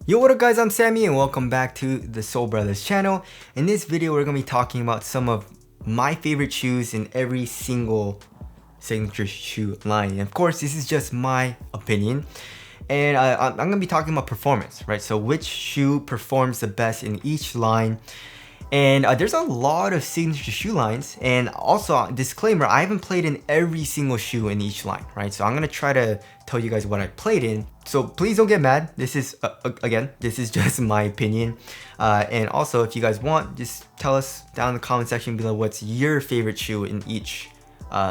Yo, what up guys, I'm Sammy and welcome back to the Soul Brothers channel. In this video, we're gonna be talking about some of my favorite shoes in every single signature shoe line. And of course, this is just my opinion. And I'm gonna be talking about performance, right? So which shoe performs the best in each line. And there's a lot of signature shoe lines, and also disclaimer, I haven't played in every single shoe in each line, right? So I'm gonna try to tell you guys what I played in, so please don't get mad. This is again, this is just my opinion. And also, if you guys want, just tell us down in the comment section below what's your favorite shoe in each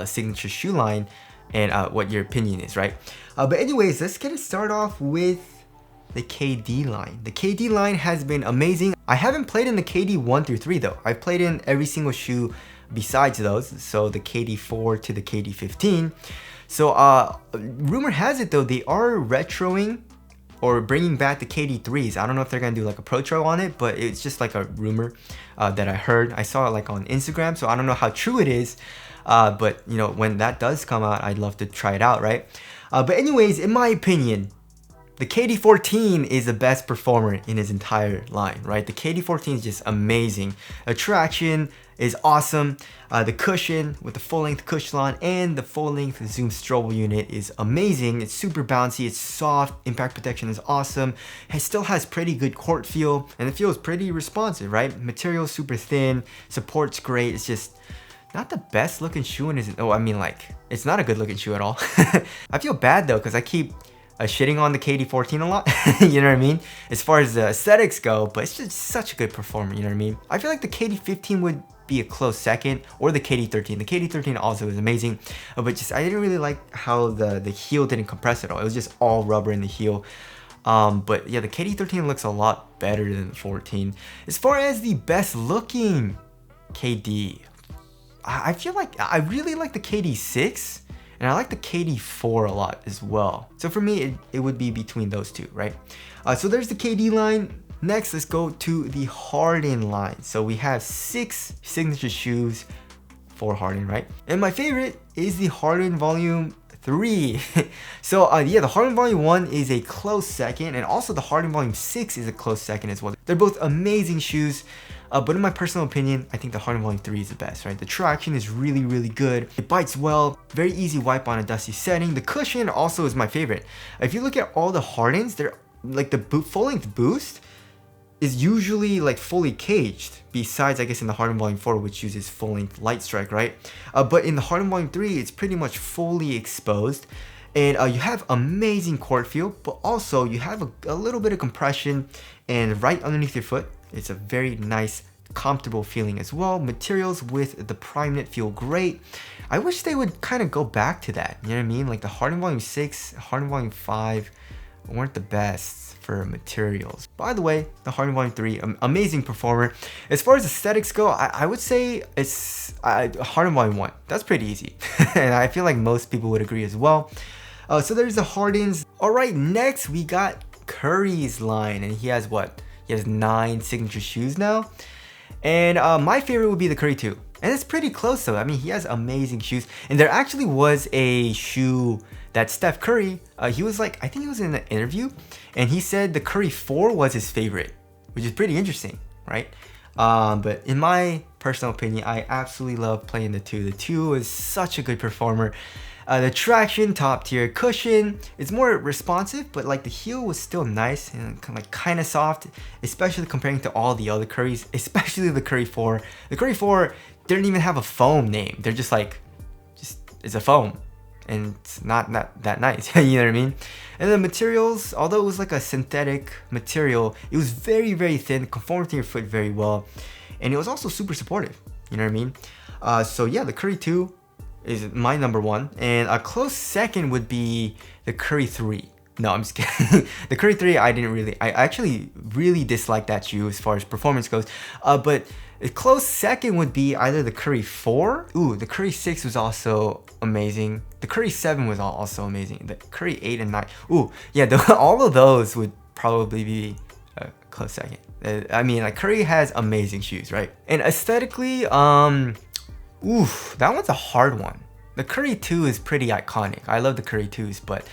signature shoe line, and what your opinion is, right? But anyways, let's get it started off with the KD line. The KD line has been amazing. I haven't played in the KD 1 through 3 though. I've played in every single shoe besides those, so the KD 4 to the KD 15. So rumor has it though, they are retroing or bringing back the KD 3s. I don't know if they're gonna do like a protro on it, but it's just like a rumor that I heard. I saw it like on Instagram, so I don't know how true it is. But you know, when that does come out, I'd love to try it out, right? But anyways, in my opinion, the KD 14 is the best performer in his entire line, right? The KD 14 is just amazing. The traction is awesome. The cushion with the full length cushion and the full length zoom strobe unit is amazing. It's super bouncy, it's soft, impact protection is awesome. It still has pretty good court feel, and it feels pretty responsive, right? Material is super thin, support's great. It's just not the best looking shoe in his, it's not a good looking shoe at all. I feel bad though, because I keep shitting on the KD 14 a lot, you know what I mean? As far as the aesthetics go, but it's just such a good performer, you know what I mean? I feel like the KD 15 would be a close second, or the KD 13. The KD 13 also is amazing, but just I didn't really like how the heel didn't compress at all. It was just all rubber in the heel. But yeah, the KD 13 looks a lot better than the 14. As far as the best looking KD, I feel like I really like the KD 6. And I like the KD 4 a lot as well. So for me, it would be between those two, right? So there's the KD line. Next, let's go to the Harden line. So we have 6 signature shoes for Harden, right? And my favorite is the Harden Volume 3. So yeah, the Harden Volume 1 is a close second, and also the Harden Volume 6 is a close second as well. They're both amazing shoes. But in my personal opinion, I think the Harden Volume 3 is the best, right? The traction is really, really good. It bites well, very easy wipe on a dusty setting. The cushion also is my favorite. If you look at all the Hardens, they're like the full length boost is usually like fully caged, besides I guess in the Harden Volume 4, which uses full length light strike, right? But in the Harden Volume 3, it's pretty much fully exposed. And you have amazing court feel, but also you have a little bit of compression and right underneath your foot. It's a very nice, comfortable feeling as well. Materials with the Prime Knit feel great. I wish they would kind of go back to that, you know what I mean? Like the Harden Volume 6, Harden Volume 5 weren't the best for materials. By the way, the Harden Volume 3, amazing performer. As far as aesthetics go, I would say it's Harden Volume 1. That's pretty easy. And I feel like most people would agree as well. So there's the Hardens. All right, next we got Curry's line, and he has what? He has 9 signature shoes now. And my favorite would be the Curry 2. And it's pretty close though. I mean, he has amazing shoes. And there actually was a shoe that Steph Curry, he was like, I think he was in an interview, and he said the Curry 4 was his favorite, which is pretty interesting, right? But in my personal opinion, I absolutely love playing the 2. The 2 is such a good performer. The traction, top tier cushion, it's more responsive, but like the heel was still nice and kind of soft, especially comparing to all the other Currys, especially the Curry 4. The Curry 4 didn't even have a foam name. They're just it's a foam, and it's not that nice, you know what I mean? And the materials, although it was like a synthetic material, it was very, very thin, conformed to your foot very well, and it was also super supportive, you know what I mean? So yeah, the Curry 2 is my number 1, and a close second would be the Curry 3. No, I'm just kidding. The Curry 3, I actually really dislike that shoe as far as performance goes. But a close second would be either the Curry 4. Ooh, the Curry 6 was also amazing. The Curry 7 was also amazing. The Curry 8 and 9. Ooh, yeah, all of those would probably be a close second. I mean, like Curry has amazing shoes, right? And aesthetically, oof, that one's a hard one. The Curry 2 is pretty iconic. I love the Curry 2s, but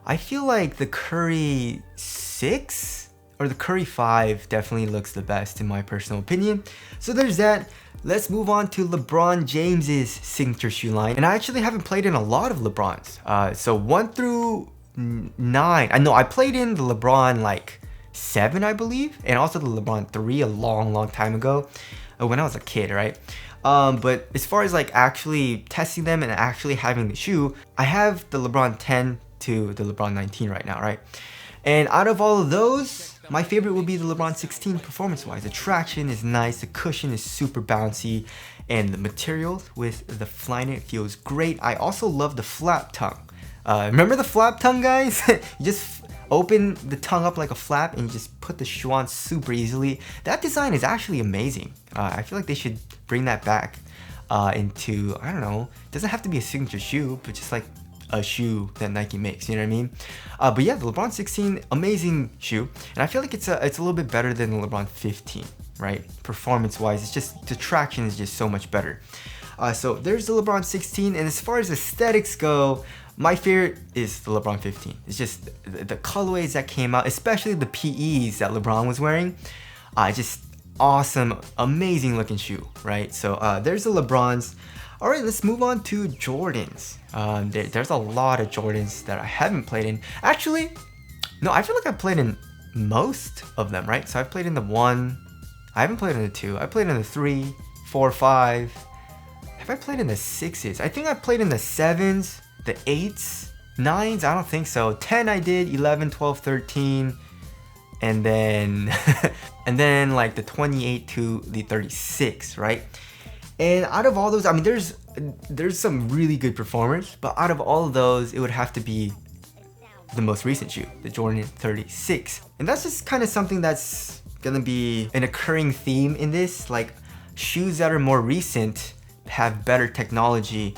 I feel like the Curry 6 or the Curry 5 definitely looks the best in my personal opinion. So there's that. Let's move on to LeBron James's signature shoe line. And I actually haven't played in a lot of LeBrons. So 1 through 9. I know I played in the LeBron like 7, I believe, and also the LeBron 3 a long time ago when I was a kid, right? But as far as like actually testing them and actually having the shoe, I have the LeBron 10 to the LeBron 19 right now, right? And out of all of those, my favorite would be the LeBron 16 performance-wise. The traction is nice, the cushion is super bouncy, and the material with the Flyknit feels great. I also love the flap tongue. Remember the flap tongue, guys? You just open the tongue up like a flap and you just put the shoe on super easily. That design is actually amazing. I feel like they should bring that back into, I don't know, it doesn't have to be a signature shoe, but just like a shoe that Nike makes, you know what I mean? But yeah, the LeBron 16, amazing shoe, and I feel like it's a little bit better than the LeBron 15, right? Performance-wise, it's just the traction is just so much better. So there's the LeBron 16, and as far as aesthetics go, my favorite is the LeBron 15. It's just the colorways that came out, especially the PEs that LeBron was wearing. Just awesome, amazing looking shoe, right? So there's the LeBrons. All right, let's move on to Jordans. There's a lot of Jordans that I haven't played in. Actually, no, I feel like I've played in most of them, right? So I've played in the 1. I haven't played in the 2. I played in the 3, 4, 5. Have I played in the 6s? I think I played in the 7s, the 8s, 9s. I don't think so. 10 I did, 11, 12, 13. And then, and then like the 28 to the 36, right? And out of all those, I mean, there's some really good performers, but out of all of those, it would have to be the most recent shoe, the Jordan 36. And that's just kind of something that's gonna be an occurring theme in this. Like, shoes that are more recent have better technology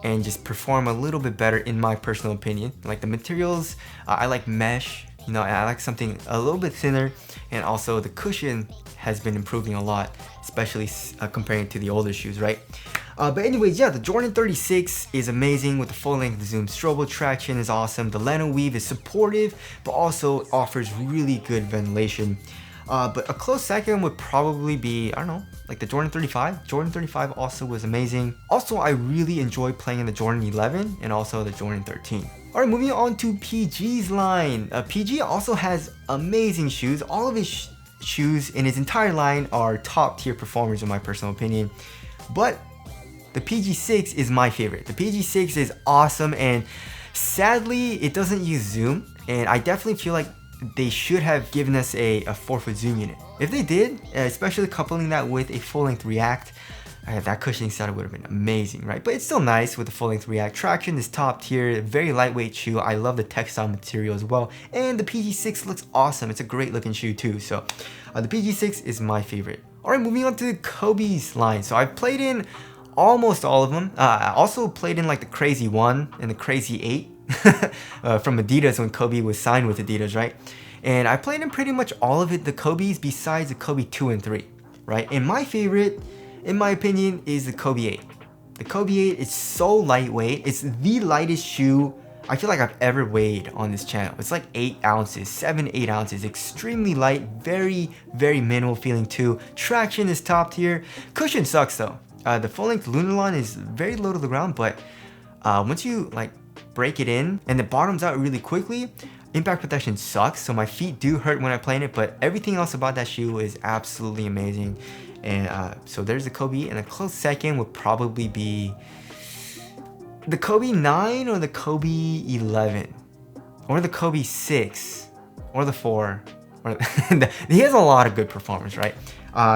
and just perform a little bit better in my personal opinion. Like the materials, I like mesh, you know, I like something a little bit thinner, and also the cushion has been improving a lot, especially comparing to the older shoes, right? But anyways, yeah, the Jordan 36 is amazing with the full-length zoom strobo. Traction is awesome. The Lano weave is supportive, but also offers really good ventilation. But a close second would probably be, I don't know, like the Jordan 35. Jordan 35 also was amazing. Also, I really enjoy playing in the Jordan 11 and also the Jordan 13. All right, moving on to PG's line. PG also has amazing shoes. All of his shoes in his entire line are top tier performers in my personal opinion. But the PG6 is my favorite. The PG6 is awesome, and sadly, it doesn't use zoom. And I definitely feel like they should have given us a 4-foot zoom unit. If they did, especially coupling that with a full-length React, that cushioning setup would have been amazing, right? But it's still nice with the full-length React. Traction is top tier, very lightweight shoe. I love the textile material as well. And the PG6 looks awesome. It's a great looking shoe too. So the PG6 is my favorite. All right, moving on to Kobe's line. So I've played in almost all of them. I also played in like the Crazy 1 and the Crazy 8 from Adidas when Kobe was signed with Adidas, right? And I played in pretty much all of it, the Kobe's besides the Kobe 2 and 3, right? And my favorite, in my opinion, is the Kobe 8. The Kobe 8 is so lightweight. It's the lightest shoe I feel like I've ever weighed on this channel. It's like 8 ounces, 7-8 ounces, extremely light, very minimal feeling too. Traction is top tier. Cushion sucks though. The full-length Lunar Line is very low to the ground, but once you like break it in and it bottoms out really quickly, impact protection sucks, so my feet do hurt when I play in it, but everything else about that shoe is absolutely amazing. And so there's the Kobe, and a close second would probably be the Kobe 9 or the Kobe 11 or the Kobe 6 or the 4. Or he has a lot of good performers, right?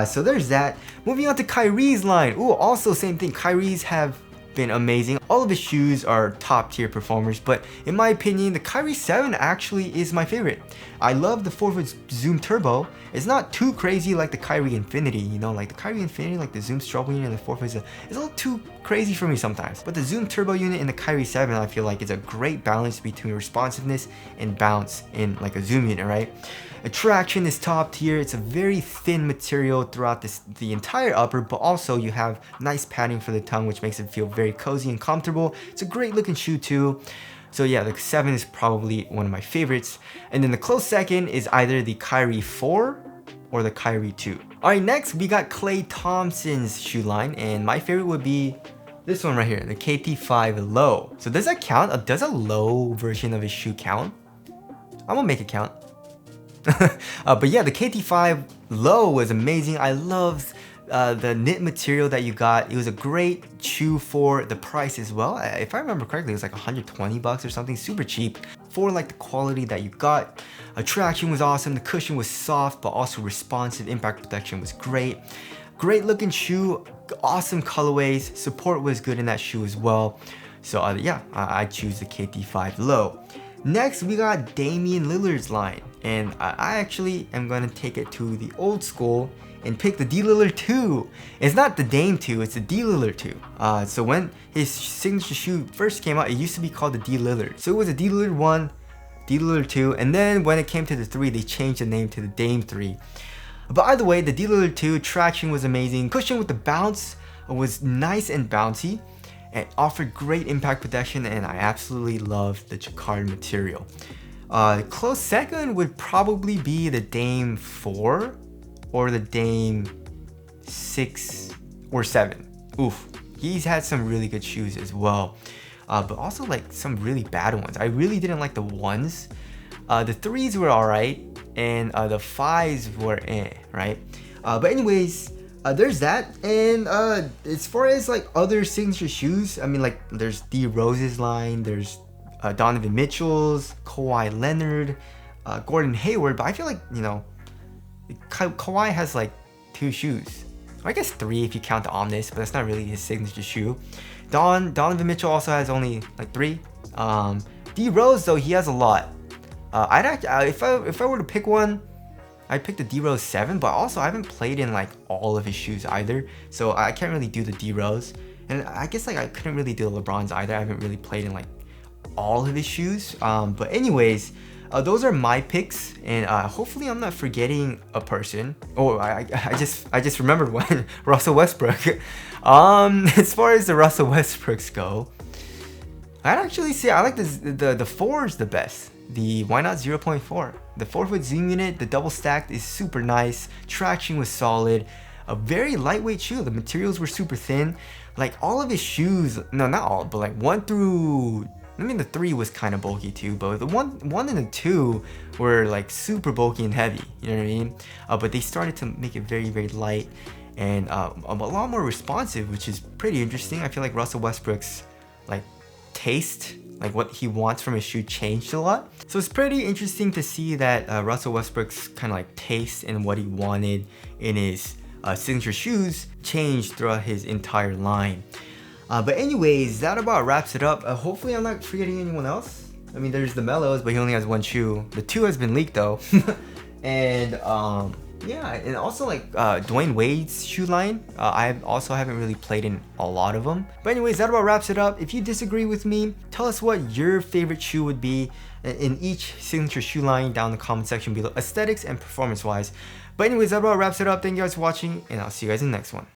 So there's that. Moving on to Kyrie's line. Ooh, also same thing. Kyrie's have been amazing. All of his shoes are top tier performers, but in my opinion, the Kyrie 7 actually is my favorite. I love the 4-foot zoom turbo. It's not too crazy like the Kyrie Infinity, you know, like the Kyrie Infinity, like the zoom strobo unit and the 4-foot, it's a little too crazy for me sometimes. But the zoom turbo unit in the Kyrie 7, I feel like is a great balance between responsiveness and bounce in like a zoom unit, right? Traction is top tier. It's a very thin material throughout the entire upper, but also you have nice padding for the tongue, which makes it feel very cozy and comfortable. It's a great looking shoe too. So yeah, the 7 is probably one of my favorites. And then the close second is either the Kyrie 4 or the Kyrie 2. Alright, next we got Klay Thompson's shoe line, and my favorite would be this one right here, the KT5 Low. So does that count? Does a low version of his shoe count? I'm gonna make it count. But yeah, the KT5 Low was amazing. I loved the knit material that you got. It was a great shoe for the price as well. If I remember correctly, it was like 120 bucks or something, super cheap for like the quality that you got. Traction was awesome, the cushion was soft but also responsive, impact protection was great. Great looking shoe, awesome colorways, support was good in that shoe as well. So yeah, I choose the KT5 Low. Next, we got Damian Lillard's line, and I actually am gonna take it to the old school and pick the D Lillard 2. It's not the Dame 2, it's the D Lillard 2. So when his signature shoe first came out, it used to be called the D Lillard. So it was a D Lillard 1, D Lillard 2, and then when it came to the 3, they changed the name to the Dame 3. But either way, the D Lillard 2 traction was amazing. Cushion with the bounce was nice and bouncy, and offered great impact protection, and I absolutely loved the jacquard material. Close second would probably be the Dame 4 or the Dame 6 or 7. Oof, he's had some really good shoes as well, but also like some really bad ones. I really didn't like the 1s. The 3s were alright, and the 5s were right? But anyways, there's that. And as far as like other signature shoes, I mean, like there's D Rose's line, there's Donovan Mitchell's, Kawhi Leonard, Gordon Hayward, but I feel like, you know, Kawhi has like 2 shoes, or I guess 3 if you count the Omnis, but that's not really his signature shoe. Donovan Mitchell also has only like 3. D Rose though, he has a lot. If I were to pick one, I'd pick the D Rose 7, but also I haven't played in like all of his shoes either, so I can't really do the D Rose. And I guess like I couldn't really do the LeBrons either. I haven't really played in like all of his shoes. But anyways, those are my picks, and hopefully I'm not forgetting a person. Oh, I just remembered one. Russell Westbrook. As far as the Russell Westbrooks go, I'd actually say I like the 4s the best. The Why Not 0.4. The 4-foot zoom unit, the double stacked, is super nice. Traction was solid. A very lightweight shoe. The materials were super thin. Like all of his shoes, no, not all, but like 1 through, I mean the 3 was kind of bulky too, but the 1 and the 2 were like super bulky and heavy. You know what I mean? But they started to make it very, very light and a lot more responsive, which is pretty interesting. I feel like Russell Westbrook's like taste, like what he wants from his shoe, changed a lot. So it's pretty interesting to see that Russell Westbrook's kind of like taste and what he wanted in his signature shoes changed throughout his entire line. But anyways, that about wraps it up. Hopefully I'm not forgetting anyone else. I mean, there's the Melos, but he only has 1 shoe. The 2 has been leaked though. And yeah, and also like Dwayne Wade's shoe line, I also haven't really played in a lot of them. But anyways, that about wraps it up. If you disagree with me, tell us what your favorite shoe would be in each signature shoe line down in the comment section below, aesthetics and performance wise. But anyways, that about wraps it up. Thank you guys for watching, and I'll see you guys in the next one.